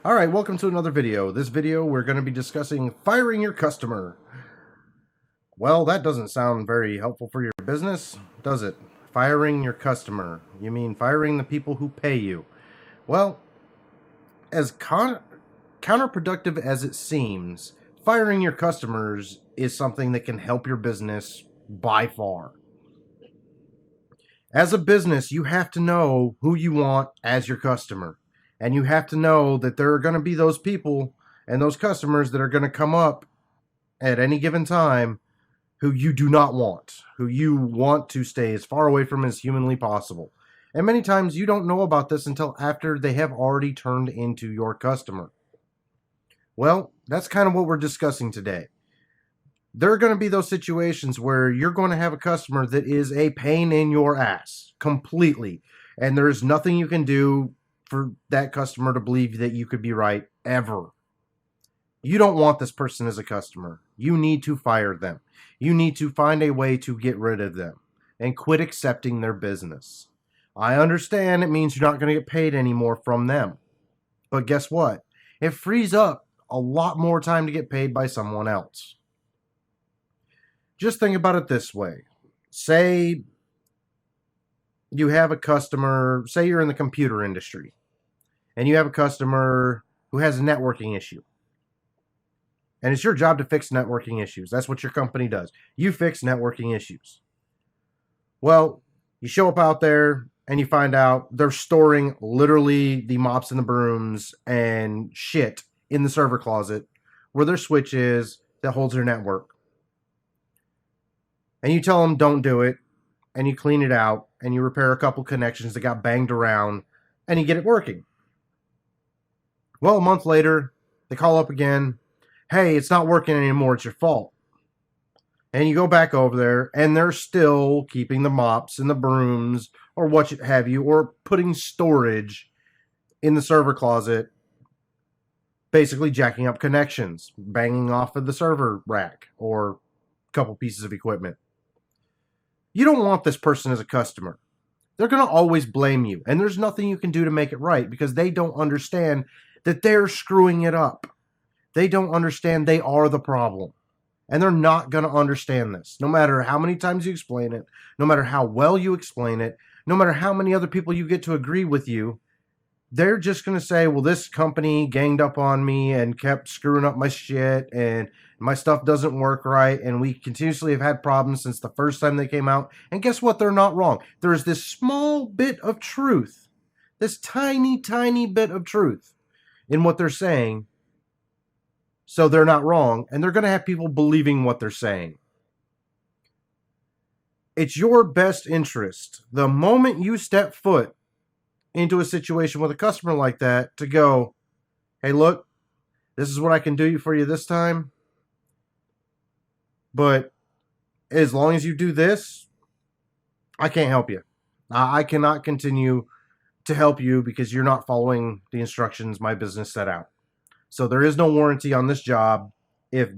Alright, welcome to another video. This video we're going to be discussing firing your customer. Well, that doesn't sound very helpful for your business, does it? Firing your customer. You mean firing the people who pay you. Well, as counterproductive as it seems, firing your customers is something that can help your business by far. As a business, you have to know who you want as your customer. And you have to know that there are going to be those people and those customers that are going to come up at any given time who you do not want, who you want to stay as far away from as humanly possible. And many times you don't know about this until after they have already turned into your customer. Well, that's kind of what we're discussing today. There are going to be those situations where you're going to have a customer that is a pain in your ass completely. And there's nothing you can do for that customer to believe that you could be right ever. You don't want this person as a customer. You need to fire them. You need to find a way to get rid of them and quit accepting their business. I understand it means you're not going to get paid anymore from them. But guess what? It frees up a lot more time to get paid by someone else. Just think about it this way. Say you have a customer, say you're in the computer industry, and you have a customer who has a networking issue. And it's your job to fix networking issues. That's what your company does. You fix networking issues. Well, you show up out there and you find out they're storing literally the mops and the brooms and shit in the server closet where their switch is that holds their network. And you tell them don't do it, and you clean it out, and you repair a couple connections that got banged around, and you get it working. Well, a month later, they call up again. Hey, it's not working anymore. It's your fault. And you go back over there, and they're still keeping the mops and the brooms, or what have you, or putting storage in the server closet, basically jacking up connections, banging off of the server rack, or a couple pieces of equipment. You don't want this person as a customer. They're going to always blame you, and there's nothing you can do to make it right because they don't understand that they're screwing it up. They don't understand they are the problem. And they're not going to understand this. No matter how many times you explain it, no matter how well you explain it, no matter how many other people you get to agree with you, they're just going to say, well, this company ganged up on me and kept screwing up my shit and my stuff doesn't work right. And we continuously have had problems since the first time they came out. And guess what? They're not wrong. There's this small bit of truth, this tiny, tiny bit of truth in what they're saying. So they're not wrong, and they're going to have people believing what they're saying. It's your best interest, the moment you step foot into a situation with a customer like that, to go, hey, look, this is what I can do for you this time. But as long as you do this, I can't help you. I cannot continue to help you because you're not following the instructions my business set out. So there is no warranty on this job if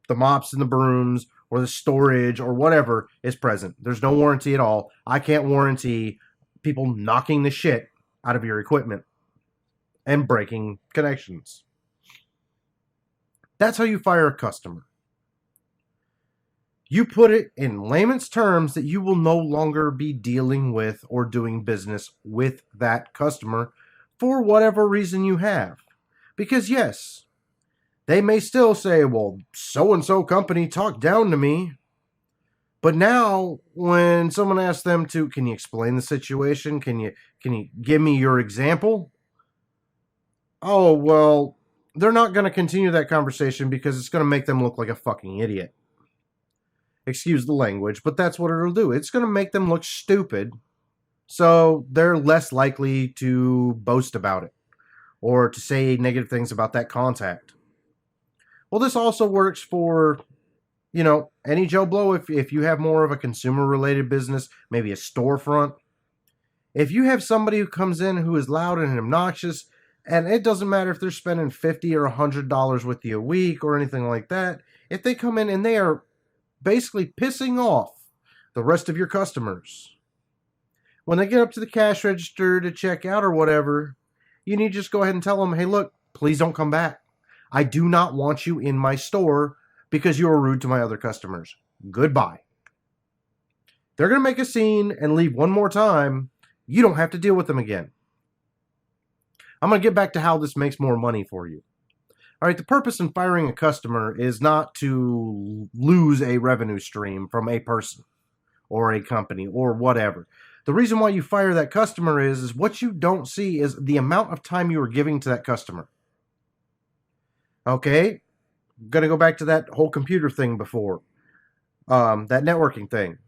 the mops and the brooms or the storage or whatever is present. There's no warranty at all. I can't warranty people knocking the shit out of your equipment and breaking connections. That's how you fire a customer. You put it in layman's terms that you will no longer be dealing with or doing business with that customer for whatever reason you have. Because yes, they may still say, well, so-and-so company talked down to me. But now when someone asks them to, can you explain the situation? Can you give me your example? Oh, well, they're not going to continue that conversation because it's going to make them look like a fucking idiot. Excuse the language, but that's what it'll do. It's going to make them look stupid. So they're less likely to boast about it or to say negative things about that contact. Well, this also works for, any Joe Blow. If you have more of a consumer-related business, maybe a storefront. If you have somebody who comes in who is loud and obnoxious, and it doesn't matter if they're spending $50 or $100 with you a week or anything like that, if they come in and they are basically pissing off the rest of your customers, when they get up to the cash register to check out or whatever, You need to just go ahead and tell them, hey, look, please don't come back. I do not want you in my store because you are rude to my other customers. Goodbye. They're going to make a scene and leave one more time. You don't have to deal with them again. I'm going to get back to how this makes more money for you. All right, the purpose in firing a customer is not to lose a revenue stream from a person or a company or whatever. The reason why you fire that customer is what you don't see is the amount of time you are giving to that customer. Okay, I'm going to go back to that whole computer thing before, that networking thing.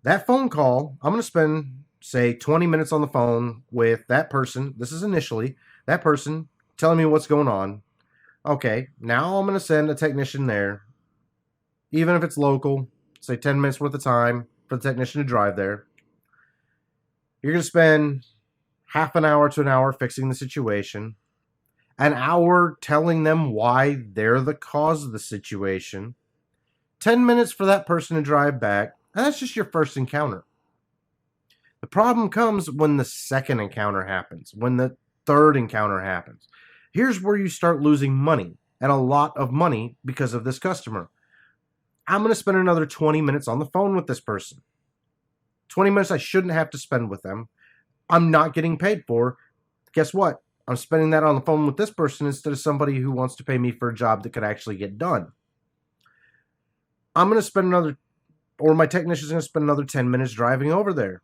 That phone call, I'm going to spend, say, 20 minutes on the phone with that person. This is initially that person telling me what's going on. Okay, now I'm going to send a technician there, even if it's local, say 10 minutes worth of time for the technician to drive there. You're going to spend half an hour to an hour fixing the situation, an hour telling them why they're the cause of the situation, 10 minutes for that person to drive back, and that's just your first encounter. The problem comes when the second encounter happens, when the third encounter happens. Here's where you start losing money, and a lot of money because of this customer. I'm going to spend another 20 minutes on the phone with this person. 20 minutes I shouldn't have to spend with them. I'm not getting paid for. Guess what? I'm spending that on the phone with this person instead of somebody who wants to pay me for a job that could actually get done. I'm going to spend another, or my technician's going to spend another 10 minutes driving over there.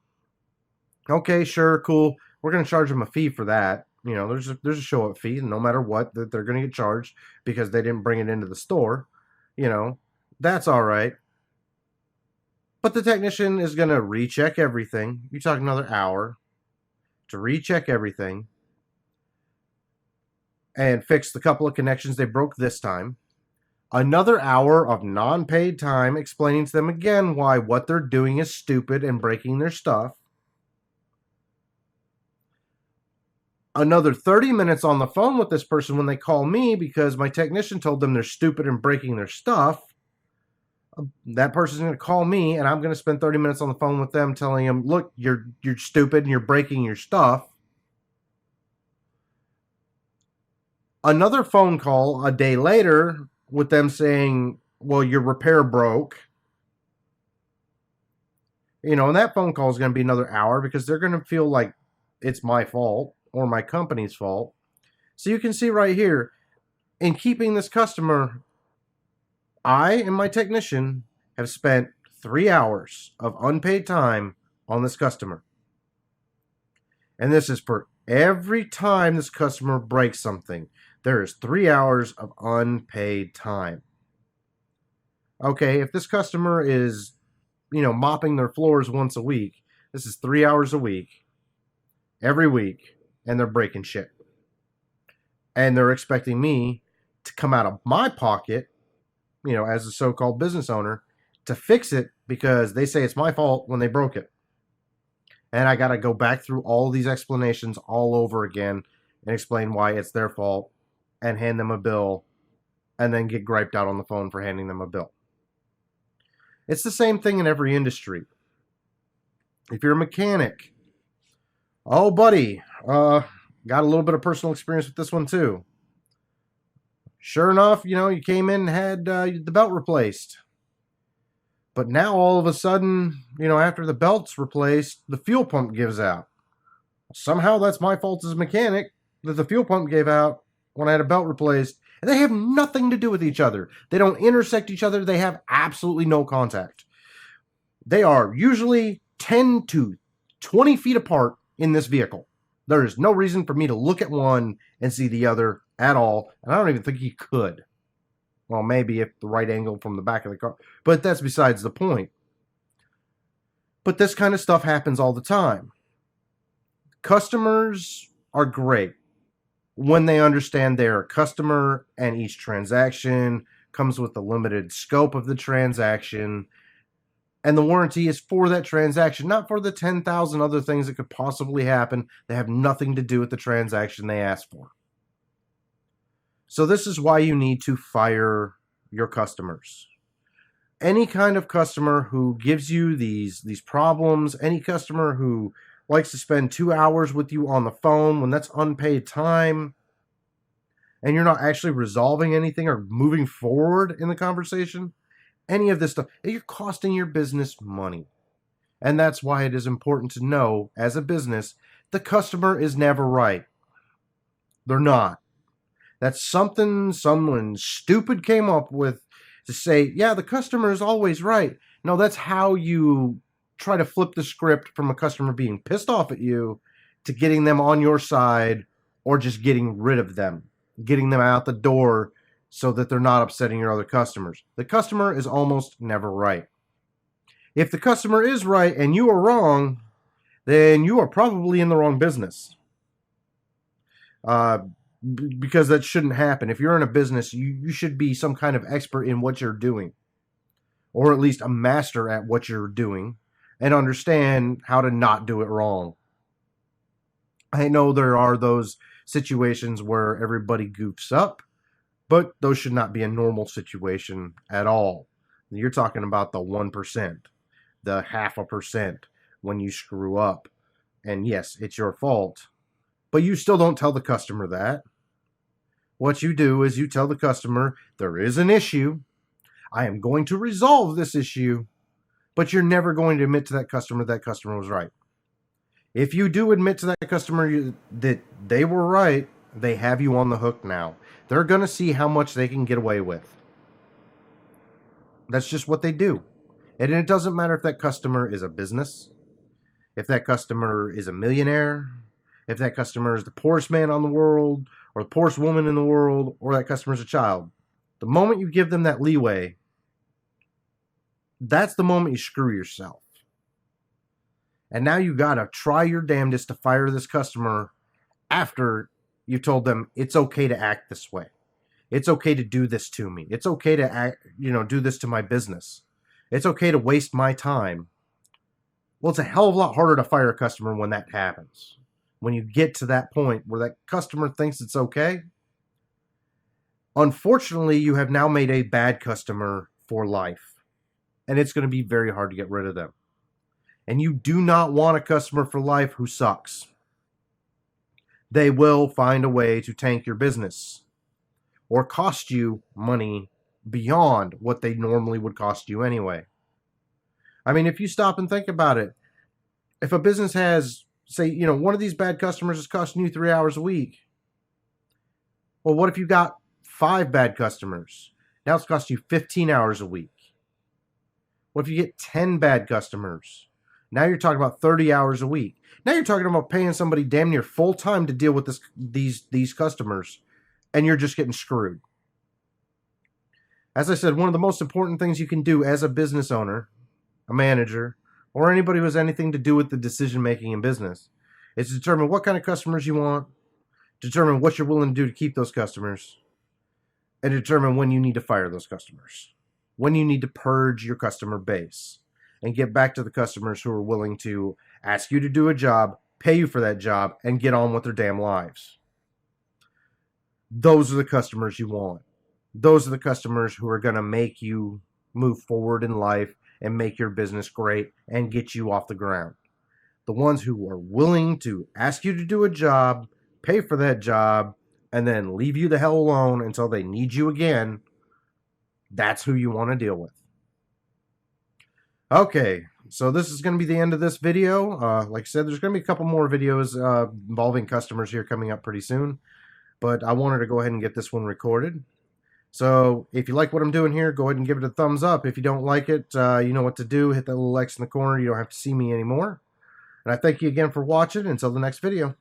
Okay, sure, cool. We're going to charge them a fee for that. You know, there's a show-up fee, no matter what, that they're going to get charged because they didn't bring it into the store. You know, that's all right. But the technician is going to recheck everything. You talk another hour to recheck everything and fix the couple of connections they broke this time. Another hour of non-paid time explaining to them again why what they're doing is stupid and breaking their stuff. Another 30 minutes on the phone with this person when they call me because my technician told them they're stupid and breaking their stuff. That person's going to call me, and I'm going to spend 30 minutes on the phone with them telling them, look, you're stupid and you're breaking your stuff. Another phone call a day later with them saying, well, your repair broke. You know, and that phone call is going to be another hour because they're going to feel like it's my fault or my company's fault. So you can see right here, in keeping this customer, I and my technician have spent 3 hours of unpaid time on this customer. And this is for every time this customer breaks something. There is 3 hours of unpaid time. Okay, if this customer is, mopping their floors once a week, this is 3 hours a week, every week, and they're breaking shit. And they're expecting me to come out of my pocket, as a so-called business owner, to fix it because they say it's my fault when they broke it. And I got to go back through all these explanations all over again and explain why it's their fault and hand them a bill and then get griped out on the phone for handing them a bill. It's the same thing in every industry. If you're a mechanic, oh, buddy, got a little bit of personal experience with this one too. Sure enough, you came in and had the belt replaced. But now all of a sudden, after the belt's replaced, the fuel pump gives out. Somehow that's my fault as a mechanic that the fuel pump gave out when I had a belt replaced. And they have nothing to do with each other. They don't intersect each other. They have absolutely no contact. They are usually 10 to 20 feet apart in this vehicle. There is no reason for me to look at one and see the other at all. And I don't even think you could. Well, maybe if the right angle from the back of the car. But that's besides the point. But this kind of stuff happens all the time. Customers are great when they understand they're a customer and each transaction comes with the limited scope of the transaction. And the warranty is for that transaction, not for the 10,000 other things that could possibly happen that have nothing to do with the transaction they asked for. So this is why you need to fire your customers. Any kind of customer who gives you these problems, any customer who likes to spend 2 hours with you on the phone when that's unpaid time, and you're not actually resolving anything or moving forward in the conversation, any of this stuff, you're costing your business money. And that's why it is important to know, as a business, the customer is never right. They're not. That's something someone stupid came up with to say, yeah, the customer is always right. No, that's how you try to flip the script from a customer being pissed off at you to getting them on your side, or just getting rid of them, getting them out the door so that they're not upsetting your other customers. The customer is almost never right. If the customer is right and you are wrong, then you are probably in the wrong business. Because that shouldn't happen. If you're in a business, you should be some kind of expert in what you're doing, or at least a master at what you're doing, and understand how to not do it wrong. I know there are those situations where everybody goofs up, but those should not be a normal situation at all. You're talking about the 1%, the 0.5% when you screw up. And yes, it's your fault, but you still don't tell the customer that. What you do is you tell the customer, there is an issue. I am going to resolve this issue, but you're never going to admit to that customer was right. If you do admit to that customer that they were right, they have you on the hook now. They're going to see how much they can get away with. That's just what they do. And it doesn't matter if that customer is a business, if that customer is a millionaire, if that customer is the poorest man on the world, or the poorest woman in the world, or that customer is a child. The moment you give them that leeway, that's the moment you screw yourself. And now you got to try your damnedest to fire this customer after you told them it's okay to act this way. It's okay to do this to me. It's okay to act, do this to my business. It's okay to waste my time. Well, it's a hell of a lot harder to fire a customer when that happens. When you get to that point where that customer thinks it's okay. Unfortunately, you have now made a bad customer for life. And it's going to be very hard to get rid of them. And you do not want a customer for life who sucks. They will find a way to tank your business or cost you money beyond what they normally would cost you anyway. I mean, if you stop and think about it, if a business has, say, one of these bad customers is costing you 3 hours a week. Well, what if you got 5 bad customers? Now it's costing you 15 hours a week. What if you get 10 bad customers? Now you're talking about 30 hours a week. Now you're talking about paying somebody damn near full time to deal with these customers, and you're just getting screwed. As I said, one of the most important things you can do as a business owner, a manager, or anybody who has anything to do with the decision making in business, is to determine what kind of customers you want, determine what you're willing to do to keep those customers, and determine when you need to fire those customers, when you need to purge your customer base, and get back to the customers who are willing to ask you to do a job, pay you for that job, and get on with their damn lives. Those are the customers you want. Those are the customers who are going to make you move forward in life and make your business great and get you off the ground. The ones who are willing to ask you to do a job, pay for that job, and then leave you the hell alone until they need you again, that's who you want to deal with. Okay, so this is going to be the end of this video. Like I said, there's going to be a couple more videos involving customers here coming up pretty soon, but I wanted to go ahead and get this one recorded. So if you like what I'm doing here, go ahead and give it a thumbs up. If you don't like it, you know what to do. Hit that little X in the corner. You don't have to see me anymore. And I thank you again for watching. Until the next video.